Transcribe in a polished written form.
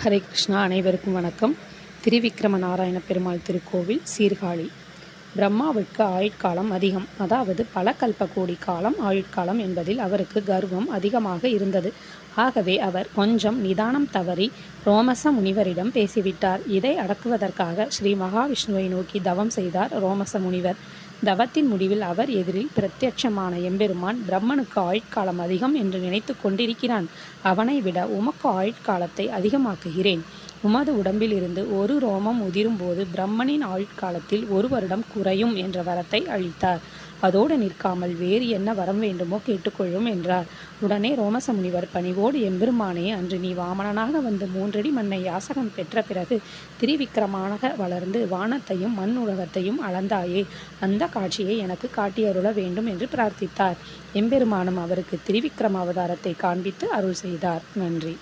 ஹரே கிருஷ்ணா. அனைவருக்கும் வணக்கம். திரிவிக்ரம நாராயண பெருமாள் திருக்கோவில் சீர்காழி. பிரம்மாவிற்கு ஆயுட்காலம் அதிகம், அதாவது பல கல்ப கோடி காலம் ஆயுட்காலம் என்பதில் அவருக்கு கர்வம் அதிகமாக இருந்தது. ஆகவே அவர் கொஞ்சம் நிதானம் தவறி ரோமச முனிவரிடம் பேசிவிட்டார். இதை அடக்குவதற்காக ஸ்ரீ மகாவிஷ்ணுவை நோக்கி தவம் செய்தார் ரோமச முனிவர். தவத்தின் முடிவில் அவர் எதிரில் பிரத்யட்சமான எம்பெருமான், பிரம்மனுக்கு ஆயுட்காலம் அதிகம் என்று நினைத்து கொண்டிருக்கிறான். அவனை விட உமக்கு ஆயுட்காலத்தை அதிகமாக்குகிறேன். உமது உடம்பில் இருந்து ஒரு ரோமம் உதிரும்போது பிரம்மனின் ஆயுட்காலத்தில் 1 வருடம் குறையும் என்ற வரத்தை அளித்தார். அதோடு நிற்காமல் வேறு என்ன வரம் வேண்டுமோ கேட்டுக்கொள்ளும் என்றார். உடனே ரோமச முனிவர் பணிவோடு, எம்பெருமானே, அன்று நீ வாமனனாக வந்து 3 அடி மண்ணை யாசகம் பெற்ற பிறகு திரிவிக்ரமாக வளர்ந்து வானத்தையும் மண் உலகத்தையும் அளந்தாயே, அந்த காட்சியை எனக்கு காட்டியருள வேண்டும் என்று பிரார்த்தித்தார். எம்பெருமானும் அவருக்கு திரிவிக்ரம அவதாரத்தை காண்பித்து அருள் செய்தார். நன்றி.